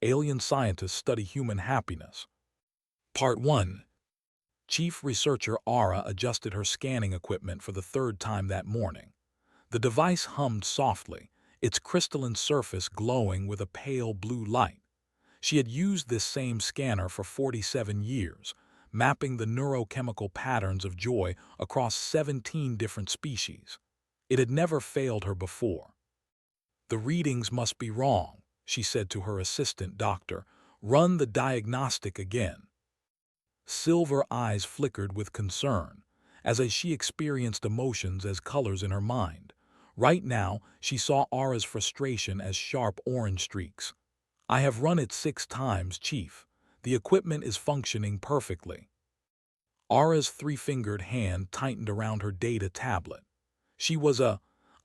Alien Scientists Study Human Happiness. Part 1. Chief Researcher Ara adjusted her scanning equipment for the third time that morning. The device hummed softly, its crystalline surface glowing with a pale blue light. She had used this same scanner for 47 years, mapping the neurochemical patterns of joy across 17 different species. It had never failed her before. "The readings must be wrong," she said to her assistant doctor. "Run the diagnostic again." Silver eyes flickered with concern, as she experienced emotions as colors in her mind. Right now, she saw Ara's frustration as sharp orange streaks. "I have run it 6 times, Chief. The equipment is functioning perfectly." Ara's 3-fingered hand tightened around her data tablet. She was a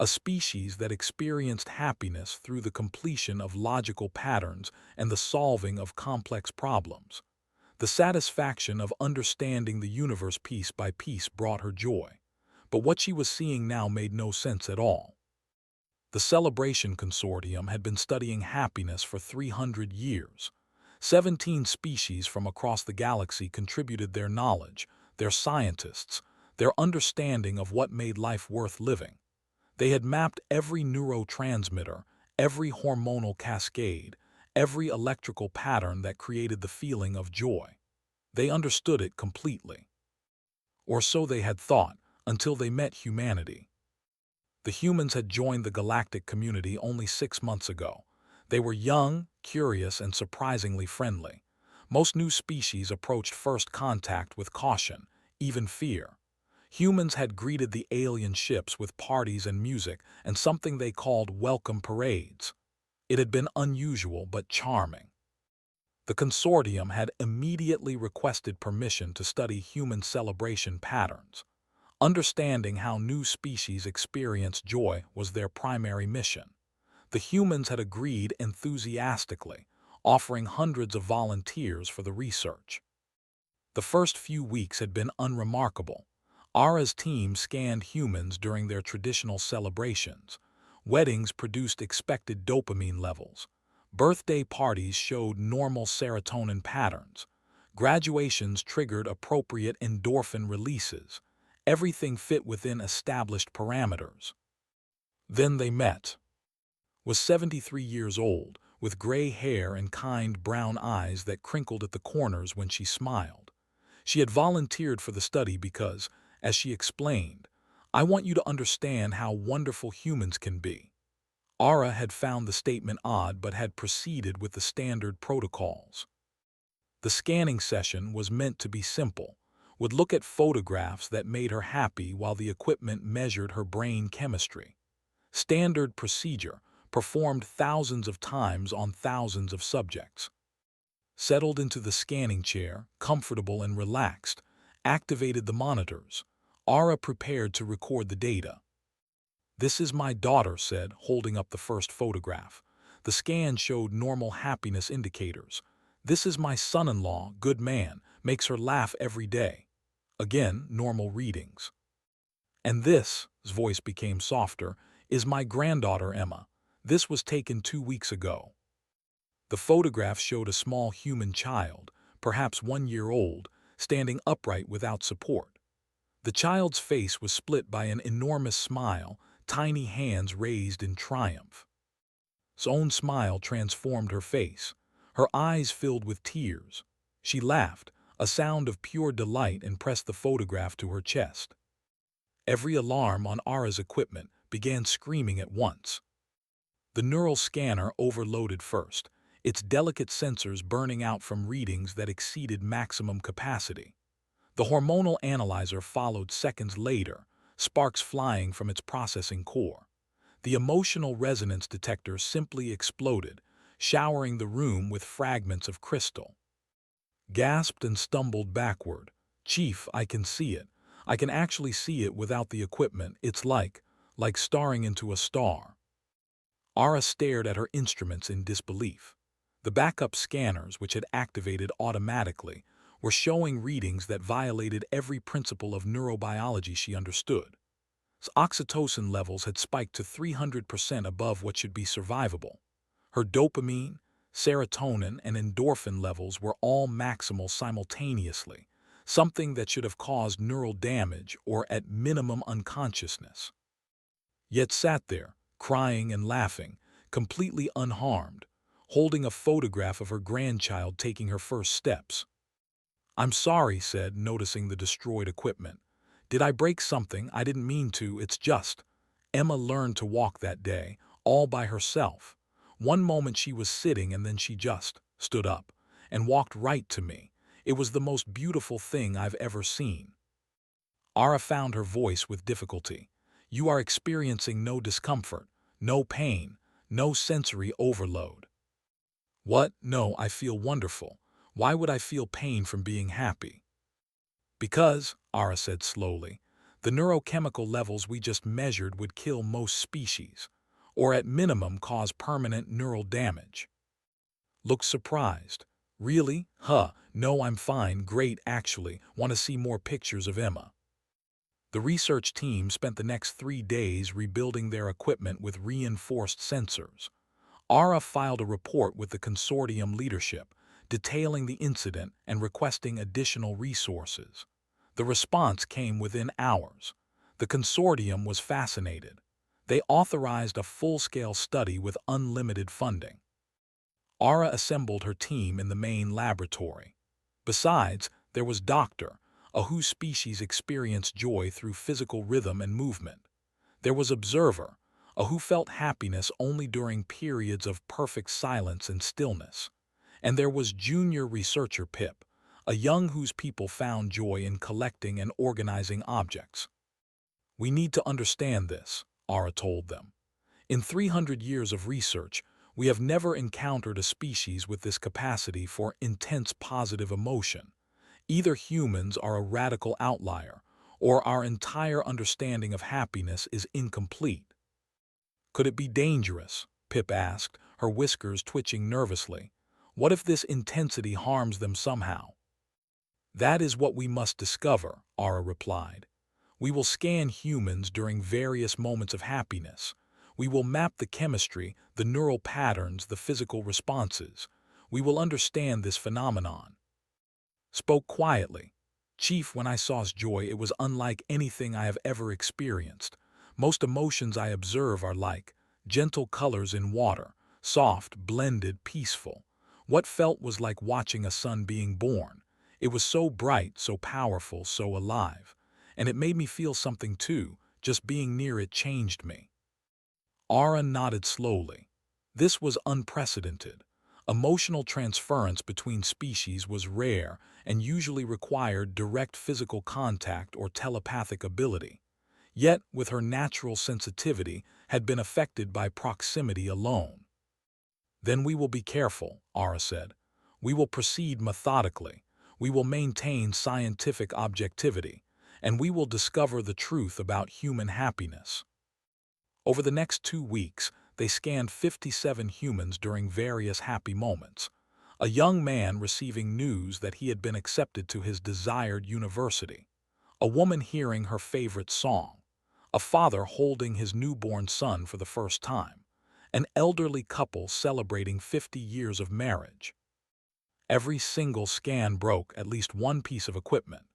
species that experienced happiness through the completion of logical patterns and the solving of complex problems. The satisfaction of understanding the universe piece by piece brought her joy. But what she was seeing now made no sense at all. The Celebration Consortium had been studying happiness for 300 years. 17 species from across the galaxy contributed their knowledge, their scientists, their understanding of what made life worth living. They had mapped every neurotransmitter, every hormonal cascade, every electrical pattern that created the feeling of joy. They understood it completely. Or so they had thought, until they met humanity. The humans had joined the galactic community only 6 months ago. They were young, curious, and surprisingly friendly. Most new species approached first contact with caution, even fear. Humans had greeted the alien ships with parties and music and something they called welcome parades. It had been unusual but charming. The consortium had immediately requested permission to study human celebration patterns. Understanding how new species experience joy was their primary mission. The humans had agreed enthusiastically, offering hundreds of volunteers for the research. The first few weeks had been unremarkable. Ara's team scanned humans during their traditional celebrations. Weddings produced expected dopamine levels. Birthday parties showed normal serotonin patterns. Graduations triggered appropriate endorphin releases. Everything fit within established parameters. Then they met. Was 73 years old, with gray hair and kind brown eyes that crinkled at the corners when she smiled. She had volunteered for the study because, as she explained, "I want you to understand how wonderful humans can be." Ara had found the statement odd but had proceeded with the standard protocols. The scanning session was meant to be simple, would look at photographs that made her happy while the equipment measured her brain chemistry. Standard procedure, performed thousands of times on thousands of subjects. Settled into the scanning chair, comfortable and relaxed, activated the monitors. Ara prepared to record the data. "This is my daughter," said, holding up the first photograph. The scan showed normal happiness indicators. "This is my son-in-law, good man, makes her laugh every day." Again, normal readings. "And this," his voice became softer, "is my granddaughter Emma. This was taken 2 weeks ago." The photograph showed a small human child, perhaps 1 year old, standing upright without support. The child's face was split by an enormous smile, tiny hands raised in triumph. His own smile transformed her face. Her eyes filled with tears. She laughed, a sound of pure delight, and pressed the photograph to her chest. Every alarm on Ara's equipment began screaming at once. The neural scanner overloaded first, its delicate sensors burning out from readings that exceeded maximum capacity. The hormonal analyzer followed seconds later, sparks flying from its processing core. The emotional resonance detector simply exploded, showering the room with fragments of crystal. Gasped and stumbled backward. "Chief, I can see it. I can actually see it without the equipment. It's like staring into a star." Ara stared at her instruments in disbelief. The backup scanners, which had activated automatically, were showing readings that violated every principle of neurobiology she understood. Oxytocin levels had spiked to 300% above what should be survivable. Her dopamine, serotonin, and endorphin levels were all maximal simultaneously, something that should have caused neural damage or at minimum unconsciousness. Yet sat there, crying and laughing, completely unharmed, holding a photograph of her grandchild taking her first steps. "I'm sorry," said, noticing the destroyed equipment. "Did I break something? I didn't mean to, it's just." Emma learned to walk that day, all by herself. One moment she was sitting and then she just stood up and walked right to me. It was the most beautiful thing I've ever seen. Ara found her voice with difficulty. "You are experiencing no discomfort, no pain, no sensory overload." "What? No, I feel wonderful. Why would I feel pain from being happy?" "Because," Ara said slowly, "the neurochemical levels we just measured would kill most species, or at minimum cause permanent neural damage." Looked surprised. "Really? Huh, no, I'm fine, great actually, want to see more pictures of Emma." The research team spent the next 3 days rebuilding their equipment with reinforced sensors. Ara filed a report with the consortium leadership, detailing the incident and requesting additional resources. The response came within hours. The consortium was fascinated. They authorized a full-scale study with unlimited funding. Ara assembled her team in the main laboratory. Besides, there was Doctor, a whose species experienced joy through physical rhythm and movement. There was Observer, a who felt happiness only during periods of perfect silence and stillness. And there was Junior Researcher Pip, a young whose people found joy in collecting and organizing objects. "We need to understand this," Ara told them. "In 300 years of research, we have never encountered a species with this capacity for intense positive emotion. Either humans are a radical outlier, or our entire understanding of happiness is incomplete." "Could it be dangerous?" Pip asked, her whiskers twitching nervously. "What if this intensity harms them somehow?" "That is what we must discover," Ara replied. "We will scan humans during various moments of happiness. We will map the chemistry, the neural patterns, the physical responses. We will understand this phenomenon." Spoke quietly. "Chief, when I saw joy, it was unlike anything I have ever experienced. Most emotions I observe are like gentle colors in water, soft, blended, peaceful. What felt was like watching a son being born. It was so bright, so powerful, so alive. And it made me feel something too. Just being near it changed me." Ara nodded slowly. This was unprecedented. Emotional transference between species was rare and usually required direct physical contact or telepathic ability. Yet, with her natural sensitivity, had been affected by proximity alone. "Then we will be careful," Ara said. "We will proceed methodically. We will maintain scientific objectivity, and we will discover the truth about human happiness." Over the next 2 weeks, they scanned 57 humans during various happy moments. A young man receiving news that he had been accepted to his desired university. A woman hearing her favorite song. A father holding his newborn son for the first time. An elderly couple celebrating 50 years of marriage. Every single scan broke at least one piece of equipment.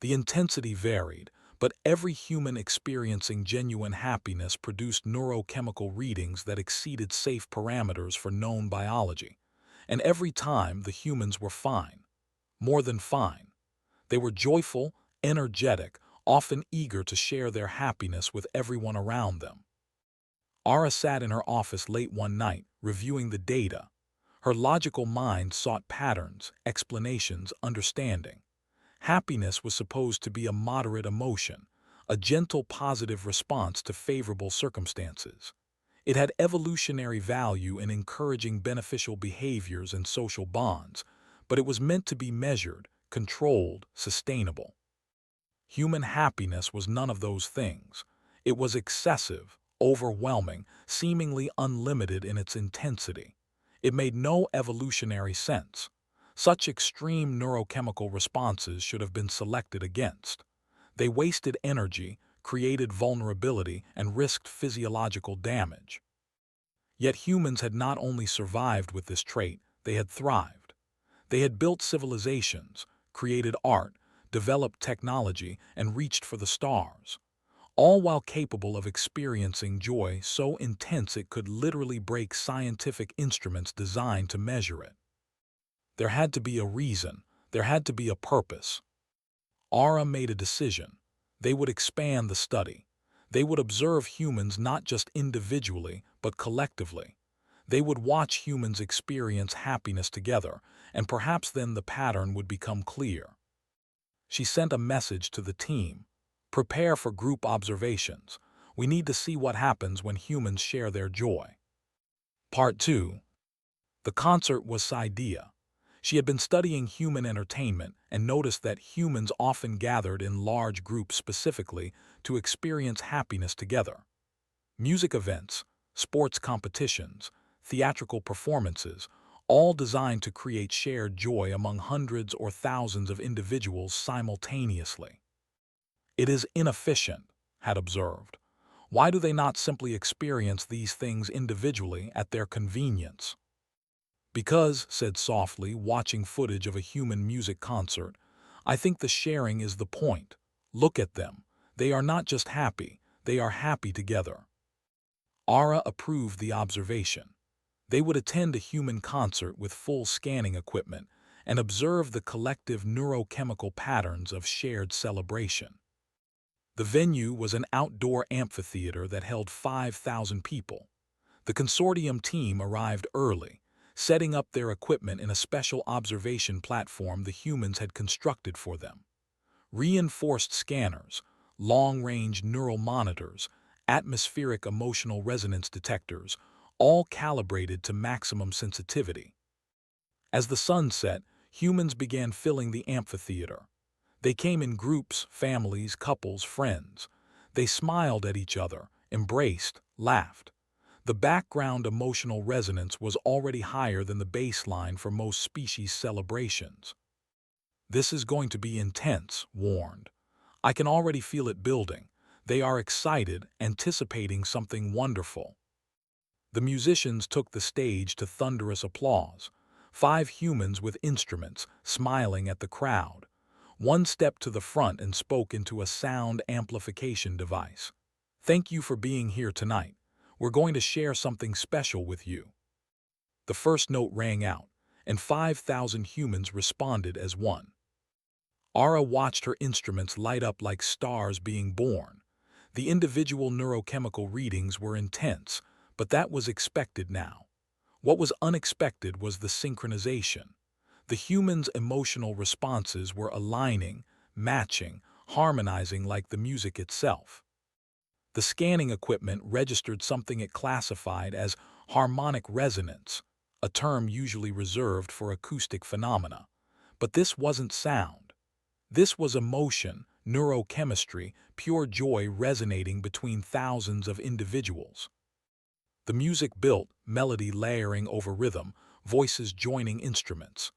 The intensity varied, but every human experiencing genuine happiness produced neurochemical readings that exceeded safe parameters for known biology. And every time, the humans were fine. More than fine. They were joyful, energetic, often eager to share their happiness with everyone around them. Ara sat in her office late one night, reviewing the data. Her logical mind sought patterns, explanations, understanding. Happiness was supposed to be a moderate emotion, a gentle positive response to favorable circumstances. It had evolutionary value in encouraging beneficial behaviors and social bonds, but it was meant to be measured, controlled, sustainable. Human happiness was none of those things. It was excessive, overwhelming, seemingly unlimited in its intensity. It made no evolutionary sense. Such extreme neurochemical responses should have been selected against. They wasted energy, created vulnerability, and risked physiological damage. Yet humans had not only survived with this trait, they had thrived. They had built civilizations, created art, developed technology, and reached for the stars, all while capable of experiencing joy so intense it could literally break scientific instruments designed to measure it. There had to be a reason, there had to be a purpose. Aura made a decision. They would expand the study. They would observe humans not just individually, but collectively. They would watch humans experience happiness together, and perhaps then the pattern would become clear. She sent a message to the team. Prepare for group observations. We need to see what happens when humans share their joy. Part 2. The concert was Sidea. She had been studying human entertainment and noticed that humans often gathered in large groups specifically to experience happiness together. Music events, sports competitions, theatrical performances, all designed to create shared joy among hundreds or thousands of individuals simultaneously. It is inefficient, had observed. Why do they not simply experience these things individually at their convenience? Because, said softly, watching footage of a human music concert, I think the sharing is the point. Look at them. They are not just happy, they are happy together. Ara approved the observation. They would attend a human concert with full scanning equipment and observe the collective neurochemical patterns of shared celebration. The venue was an outdoor amphitheater that held 5,000 people. The consortium team arrived early, setting up their equipment in a special observation platform the humans had constructed for them. Reinforced scanners, long-range neural monitors, atmospheric emotional resonance detectors, all calibrated to maximum sensitivity. As the sun set, humans began filling the amphitheater. They came in groups, families, couples, friends. They smiled at each other, embraced, laughed. The background emotional resonance was already higher than the baseline for most species celebrations. This is going to be intense, warned. I can already feel it building. They are excited, anticipating something wonderful. The musicians took the stage to thunderous applause. 5 humans with instruments, smiling at the crowd. One stepped to the front and spoke into a sound amplification device. Thank you for being here tonight. We're going to share something special with you. The first note rang out, and 5,000 humans responded as one. Ara watched her instruments light up like stars being born. The individual neurochemical readings were intense, but that was expected now. What was unexpected was the synchronization. The humans' emotional responses were aligning, matching, harmonizing like the music itself. The scanning equipment registered something it classified as harmonic resonance, a term usually reserved for acoustic phenomena. But this wasn't sound. This was emotion, neurochemistry, pure joy resonating between thousands of individuals. The music built, melody layering over rhythm, voices joining instruments.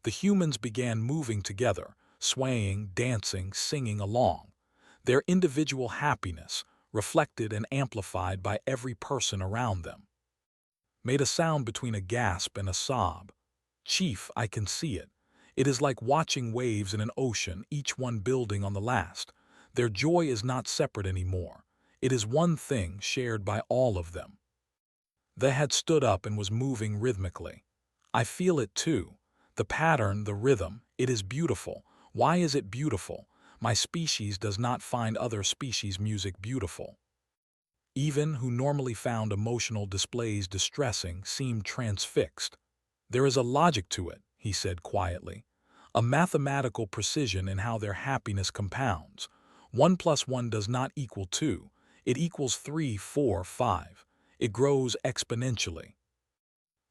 The humans began moving together, swaying, dancing, singing along. Their individual happiness, reflected and amplified by every person around them, made a sound between a gasp and a sob. Chief, I can see it. It is like watching waves in an ocean, each one building on the last. Their joy is not separate anymore. It is one thing shared by all of them. They had stood up and was moving rhythmically. I feel it too. The pattern, the rhythm, it is beautiful. Why is it beautiful? My species does not find other species' music beautiful. Even who normally found emotional displays distressing seemed transfixed. There is a logic to it, he said quietly. A mathematical precision in how their happiness compounds. 1 plus 1 does not equal 2. It equals 3, 4, 5. It grows exponentially.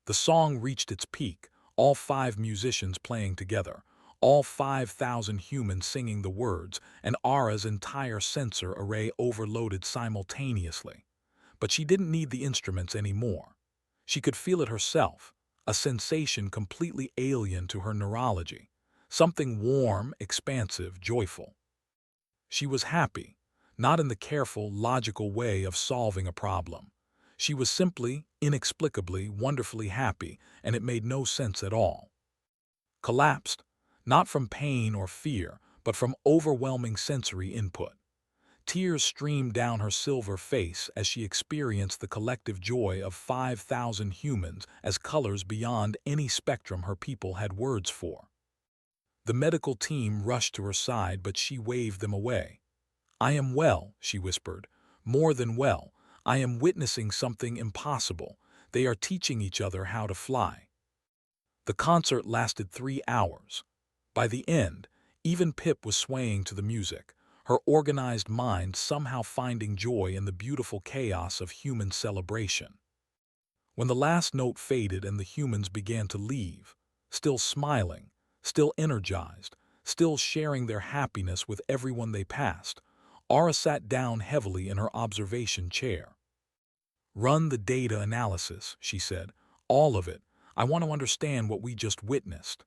The song reached its peak, all 5 musicians playing together, all 5,000 humans singing the words, and Ara's entire sensor array overloaded simultaneously. But she didn't need the instruments anymore. She could feel it herself, a sensation completely alien to her neurology, something warm, expansive, joyful. She was happy, not in the careful, logical way of solving a problem. She was simply, inexplicably, wonderfully happy, and it made no sense at all. Collapsed, not from pain or fear, but from overwhelming sensory input. Tears streamed down her silver face as she experienced the collective joy of 5,000 humans as colors beyond any spectrum her people had words for. The medical team rushed to her side, but she waved them away. "I am well," she whispered. "More than well. I am witnessing something impossible. They are teaching each other how to fly." The concert lasted 3 hours. By the end, even Pip was swaying to the music, her organized mind somehow finding joy in the beautiful chaos of human celebration. When the last note faded and the humans began to leave, still smiling, still energized, still sharing their happiness with everyone they passed, Aura sat down heavily in her observation chair. "Run the data analysis," she said. "All of it. I want to understand what we just witnessed."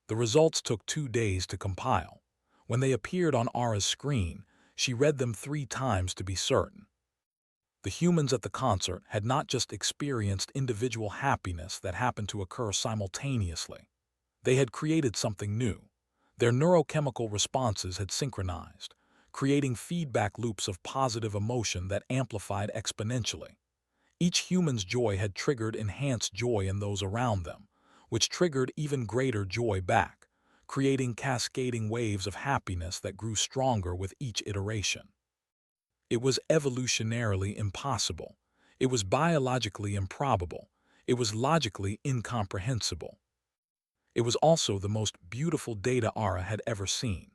The results took 2 days to compile. When they appeared on Aura's screen, she read them 3 times to be certain. The humans at the concert had not just experienced individual happiness that happened to occur simultaneously. They had created something new. Their neurochemical responses had synchronized, creating feedback loops of positive emotion that amplified exponentially. Each human's joy had triggered enhanced joy in those around them, which triggered even greater joy back, creating cascading waves of happiness that grew stronger with each iteration. It was evolutionarily impossible. It was biologically improbable. It was logically incomprehensible. It was also the most beautiful data Aura had ever seen.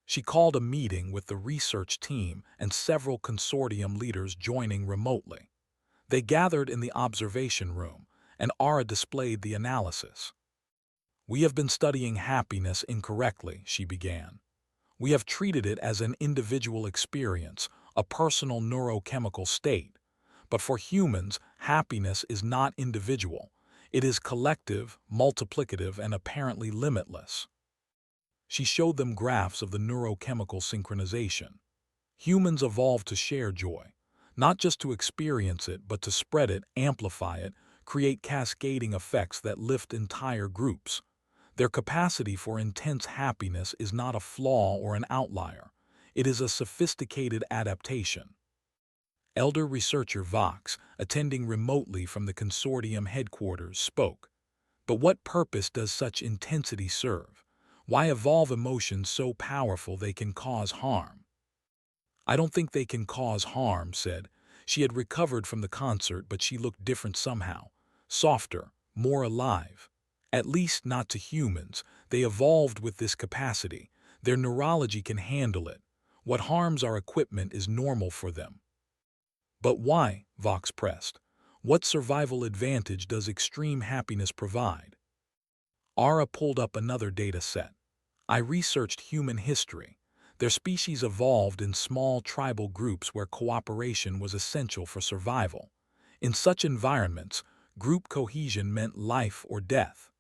She called a meeting with the research team and several consortium leaders joining remotely. They gathered in the observation room, and Aura displayed the analysis. "We have been studying happiness incorrectly," she began. "We have treated it as an individual experience, a personal neurochemical state. But for humans, happiness is not individual. It is collective, multiplicative, and apparently limitless." She showed them graphs of the neurochemical synchronization. Humans evolved to share joy, not just to experience it, but to spread it, amplify it, create cascading effects that lift entire groups. Their capacity for intense happiness is not a flaw or an outlier. It is a sophisticated adaptation. Elder researcher Vox, attending remotely from the consortium headquarters, spoke. "But what purpose does such intensity serve? Why evolve emotions so powerful they can cause harm?" "I don't think they can cause harm," said. She had recovered from the concert, but she looked different somehow. Softer, more alive. "At least not to humans. They evolved with this capacity. Their neurology can handle it. What harms our equipment is normal for them." "But why?" Vox pressed. "What survival advantage does extreme happiness provide?" Aura pulled up another data set. "I researched human history. Their species evolved in small tribal groups where cooperation was essential for survival. In such environments, group cohesion meant life or death.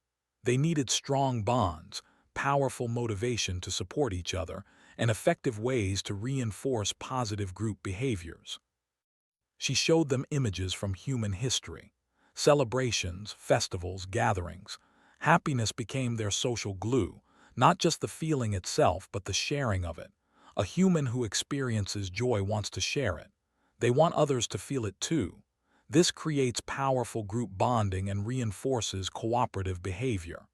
They needed strong bonds, powerful motivation to support each other, and effective ways to reinforce positive group behaviors." She showed them images from human history. Celebrations, festivals, gatherings. Happiness became their social glue, not just the feeling itself, but the sharing of it. A human who experiences joy wants to share it. They want others to feel it too. This creates powerful group bonding and reinforces cooperative behavior.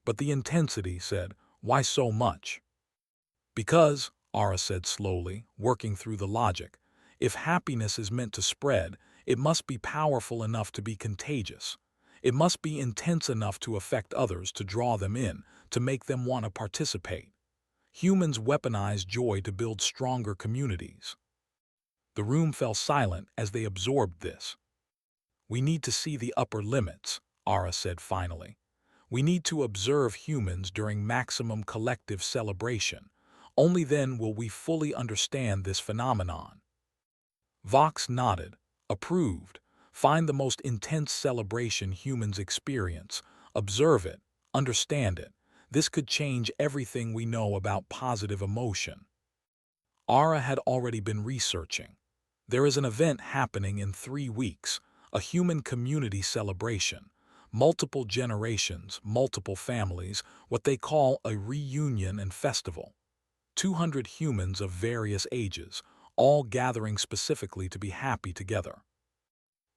"But the intensity," said. "Why so much?" "Because," Aura said slowly, working through the logic, "if happiness is meant to spread, it must be powerful enough to be contagious. It must be intense enough to affect others, to draw them in, to make them want to participate. Humans weaponize joy to build stronger communities." The room fell silent as they absorbed this. "We need to see the upper limits," Aura said finally. "We need to observe humans during maximum collective celebration. Only then will we fully understand this phenomenon." Vox nodded, approved. "Find the most intense celebration humans experience. Observe it. Understand it. This could change everything we know about positive emotion." Aura had already been researching. There is an event happening in 3 weeks, a human community celebration. Multiple generations, multiple families, what they call a reunion and festival. 200 humans of various ages, all gathering specifically to be happy together.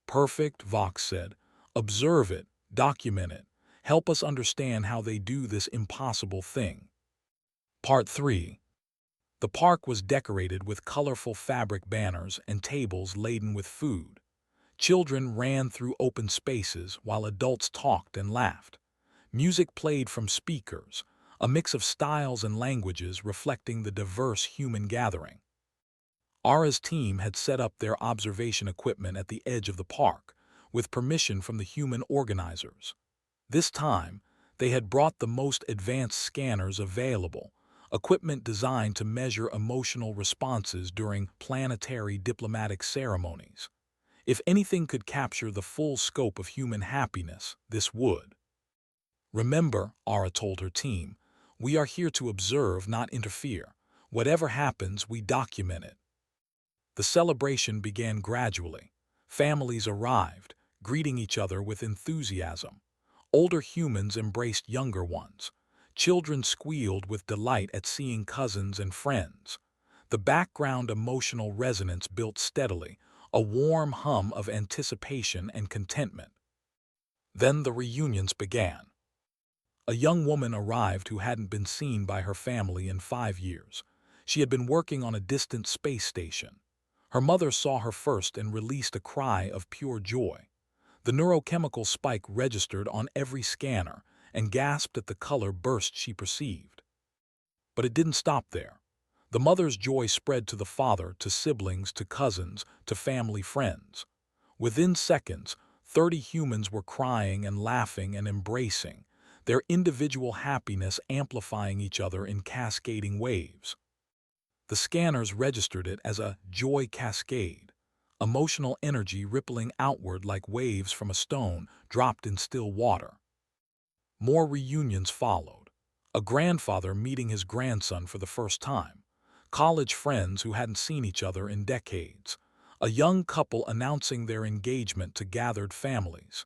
Perfect, Vox said. Observe it, document it. Help us understand how they do this impossible thing. Part 3. The park was decorated with colorful fabric banners and tables laden with food. Children ran through open spaces while adults talked and laughed. Music played from speakers, a mix of styles and languages reflecting the diverse human gathering. Ara's team had set up their observation equipment at the edge of the park, with permission from the human organizers. This time, they had brought the most advanced scanners available, equipment designed to measure emotional responses during planetary diplomatic ceremonies. If anything could capture the full scope of human happiness, this would. Remember, Ara told her team, we are here to observe, not interfere. Whatever happens, we document it. The celebration began gradually. Families arrived, greeting each other with enthusiasm. Older humans embraced younger ones. Children squealed with delight at seeing cousins and friends. The background emotional resonance built steadily, a warm hum of anticipation and contentment. Then the reunions began. A young woman arrived who hadn't been seen by her family in 5 years. She had been working on a distant space station. Her mother saw her first and released a cry of pure joy. The neurochemical spike registered on every scanner and gasped at the color burst she perceived. But it didn't stop there. The mother's joy spread to the father, to siblings, to cousins, to family friends. Within seconds, 30 humans were crying and laughing and embracing, their individual happiness amplifying each other in cascading waves. The scanners registered it as a joy cascade, emotional energy rippling outward like waves from a stone dropped in still water. More reunions followed. A grandfather meeting his grandson for the first time. College friends who hadn't seen each other in decades. A young couple announcing their engagement to gathered families.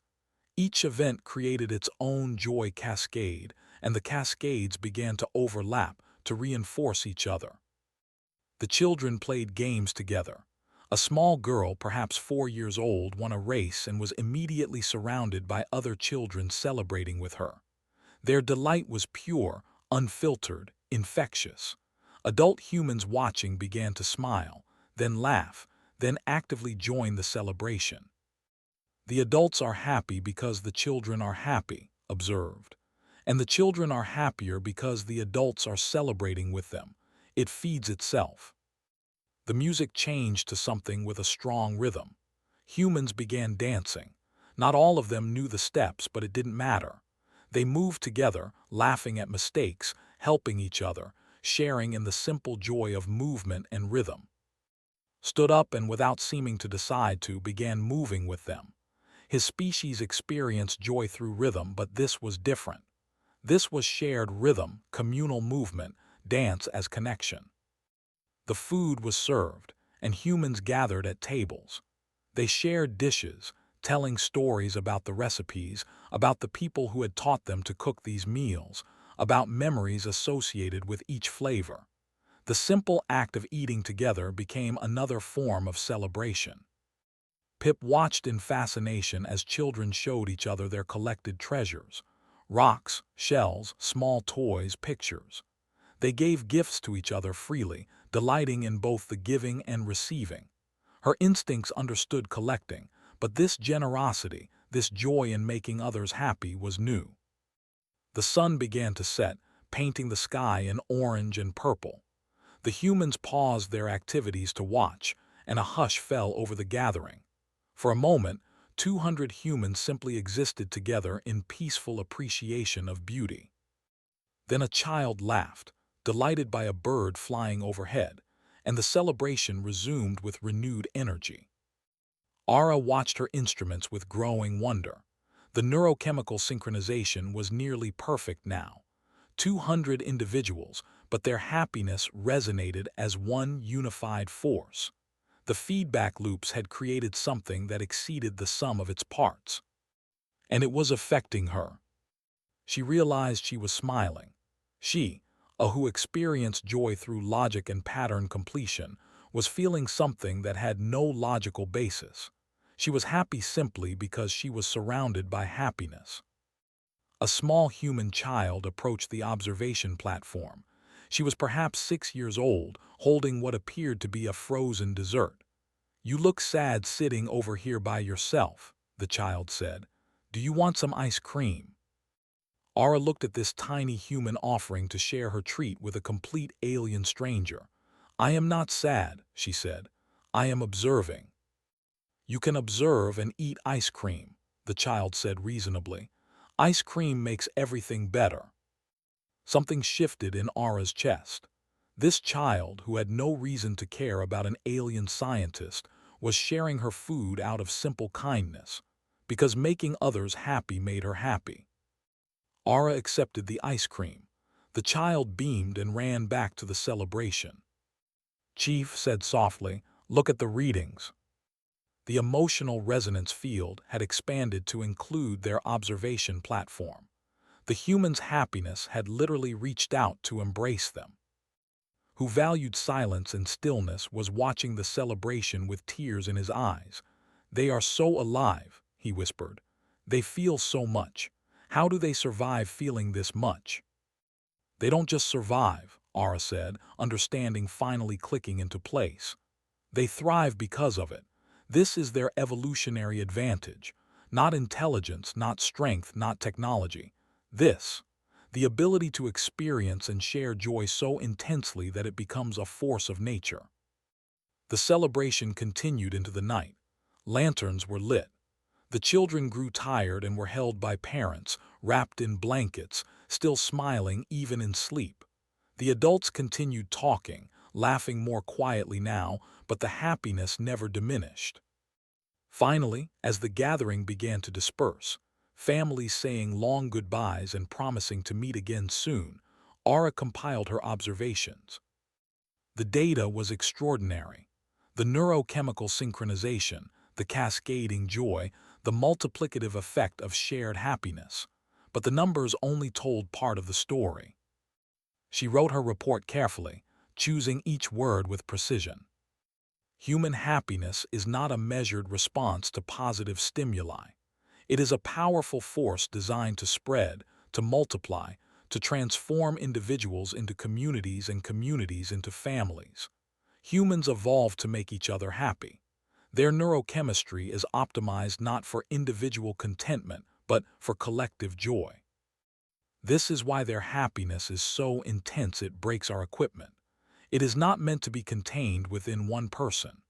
Each event created its own joy cascade, and the cascades began to overlap to reinforce each other. The children played games together. A small girl, perhaps 4 years old, won a race and was immediately surrounded by other children celebrating with her. Their delight was pure, unfiltered, infectious. Adult humans watching began to smile, then laugh, then actively join the celebration. The adults are happy because the children are happy, observed. And the children are happier because the adults are celebrating with them. It feeds itself. The music changed to something with a strong rhythm. Humans began dancing. Not all of them knew the steps, but it didn't matter. They moved together, laughing at mistakes, helping each other, sharing in the simple joy of movement and rhythm. Stood up and without seeming to decide to, began moving with them. His species experienced joy through rhythm, but this was different. This was shared rhythm, communal movement, dance as connection. The food was served, and humans gathered at tables. They shared dishes, telling stories about the recipes, about the people who had taught them to cook these meals, about memories associated with each flavor. The simple act of eating together became another form of celebration. Pip watched in fascination as children showed each other their collected treasures: rocks, shells, small toys, pictures. They gave gifts to each other freely, delighting in both the giving and receiving. Her instincts understood collecting, but this generosity, this joy in making others happy, was new. The sun began to set, painting the sky in orange and purple. The humans paused their activities to watch, and a hush fell over the gathering. For a moment, 200 humans simply existed together in peaceful appreciation of beauty. Then a child laughed, delighted by a bird flying overhead, and the celebration resumed with renewed energy. Ara watched her instruments with growing wonder. The neurochemical synchronization was nearly perfect now. 200 individuals, but their happiness resonated as one unified force. The feedback loops had created something that exceeded the sum of its parts. And it was affecting her. She realized she was smiling. She, who experienced joy through logic and pattern completion, was feeling something that had no logical basis. She was happy simply because she was surrounded by happiness. A small human child approached the observation platform. She was perhaps 6 years old, holding what appeared to be a frozen dessert. "You look sad sitting over here by yourself," the child said. "Do you want some ice cream?" Aura looked at this tiny human offering to share her treat with a complete alien stranger. "I am not sad," she said. "I am observing." "You can observe and eat ice cream," the child said reasonably. "Ice cream makes everything better." Something shifted in Aura's chest. This child, who had no reason to care about an alien scientist, was sharing her food out of simple kindness, because making others happy made her happy. Aura accepted the ice cream. The child beamed and ran back to the celebration. Chief said softly, "Look at the readings." The emotional resonance field had expanded to include their observation platform. The human's happiness had literally reached out to embrace them. Who valued silence and stillness was watching the celebration with tears in his eyes. "They are so alive," he whispered. "They feel so much. How do they survive feeling this much?" "They don't just survive," Aura said, understanding finally clicking into place. "They thrive because of it. This is their evolutionary advantage. Not intelligence, not strength, not technology. This, the ability to experience and share joy so intensely that it becomes a force of nature." The celebration continued into the night. Lanterns were lit. The children grew tired and were held by parents, wrapped in blankets, still smiling even in sleep. The adults continued talking, laughing more quietly now, but the happiness never diminished. Finally, as the gathering began to disperse, families saying long goodbyes and promising to meet again soon, Aura compiled her observations. The data was extraordinary. The neurochemical synchronization, the cascading joy, the multiplicative effect of shared happiness. But the numbers only told part of the story. She wrote her report carefully, choosing each word with precision. Human happiness is not a measured response to positive stimuli. It is a powerful force designed to spread, to multiply, to transform individuals into communities and communities into families. Humans evolved to make each other happy. Their neurochemistry is optimized not for individual contentment, but for collective joy. This is why their happiness is so intense it breaks our equipment. It is not meant to be contained within one person.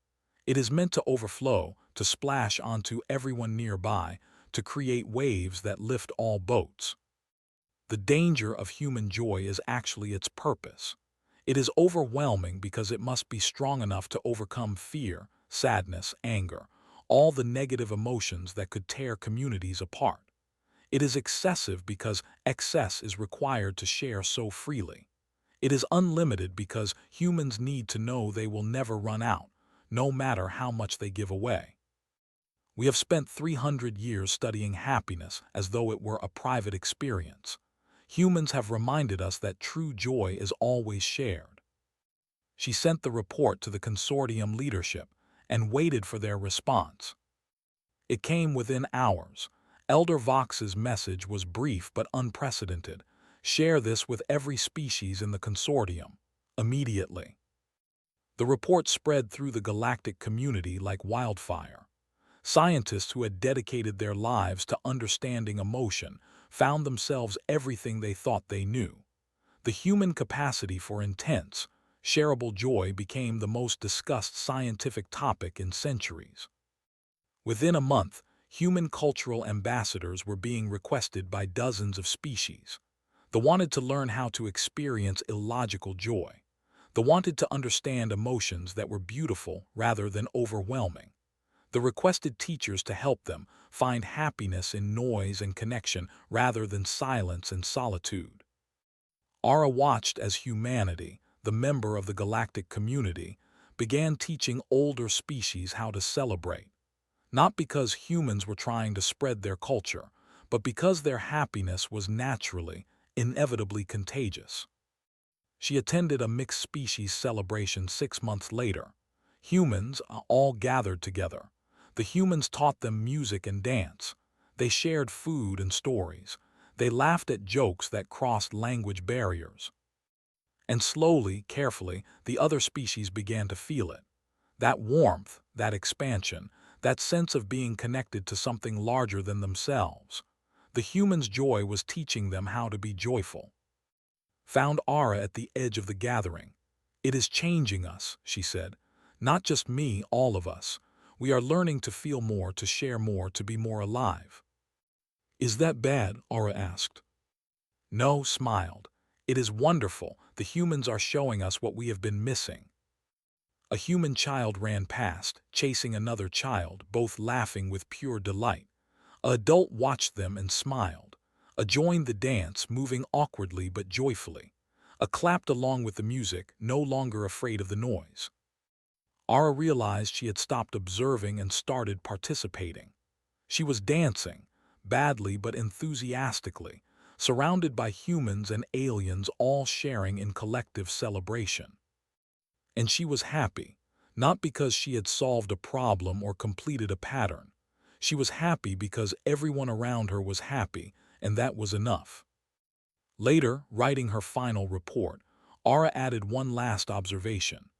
It is meant to overflow, to splash onto everyone nearby, to create waves that lift all boats. The danger of human joy is actually its purpose. It is overwhelming because it must be strong enough to overcome fear, sadness, anger, all the negative emotions that could tear communities apart. It is excessive because excess is required to share so freely. It is unlimited because humans need to know they will never run out, no matter how much they give away. We have spent 300 years studying happiness as though it were a private experience. Humans have reminded us that true joy is always shared. She sent the report to the consortium leadership and waited for their response. It came within hours. Elder Vox's message was brief but unprecedented. "Share this with every species in the consortium, immediately." The report spread through the galactic community like wildfire. Scientists who had dedicated their lives to understanding emotion found themselves everything they thought they knew. The human capacity for intense, shareable joy became the most discussed scientific topic in centuries. Within a month, human cultural ambassadors were being requested by dozens of species. They wanted to learn how to experience illogical joy. They wanted to understand emotions that were beautiful rather than overwhelming. They requested teachers to help them find happiness in noise and connection rather than silence and solitude. Aura watched as humanity, the member of the galactic community, began teaching older species how to celebrate, not because humans were trying to spread their culture, but because their happiness was naturally, inevitably contagious. She attended a mixed species celebration 6 months later. Humans all gathered together. The humans taught them music and dance. They shared food and stories. They laughed at jokes that crossed language barriers. And slowly, carefully, the other species began to feel it. That warmth, that expansion, that sense of being connected to something larger than themselves. The humans' joy was teaching them how to be joyful. Found Ara at the edge of the gathering. "It is changing us," she said. "Not just me, all of us. We are learning to feel more, to share more, to be more alive." "Is that bad?" Ara asked. No, smiled. "It is wonderful. The humans are showing us what we have been missing." A human child ran past, chasing another child, both laughing with pure delight. An adult watched them and smiled. A joined the dance, moving awkwardly but joyfully. A clapped along with the music, no longer afraid of the noise. Ara realized she had stopped observing and started participating. She was dancing, badly but enthusiastically, surrounded by humans and aliens all sharing in collective celebration. And she was happy, not because she had solved a problem or completed a pattern. She was happy because everyone around her was happy, and that was enough. Later, writing her final report, Ara added one last observation.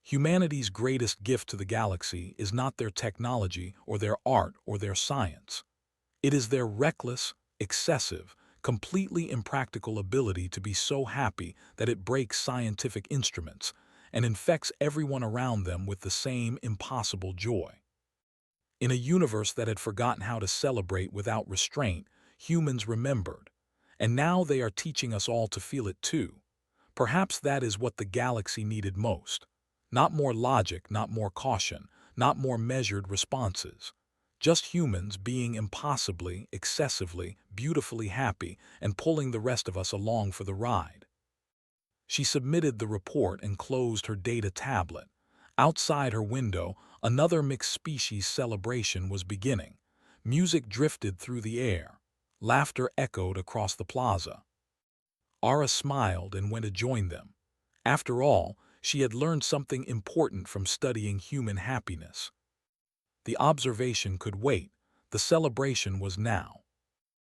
Humanity's greatest gift to the galaxy is not their technology or their art or their science. It is their reckless, excessive, completely impractical ability to be so happy that it breaks scientific instruments and infects everyone around them with the same impossible joy. In a universe that had forgotten how to celebrate without restraint, humans remembered. And now they are teaching us all to feel it too. Perhaps that is what the galaxy needed most. Not more logic, not more caution, not more measured responses. Just humans being impossibly, excessively, beautifully happy and pulling the rest of us along for the ride. She submitted the report and closed her data tablet. Outside her window, another mixed species celebration was beginning. Music drifted through the air. Laughter echoed across the plaza. Ara smiled and went to join them. After all, she had learned something important from studying human happiness. The observation could wait. The celebration was now.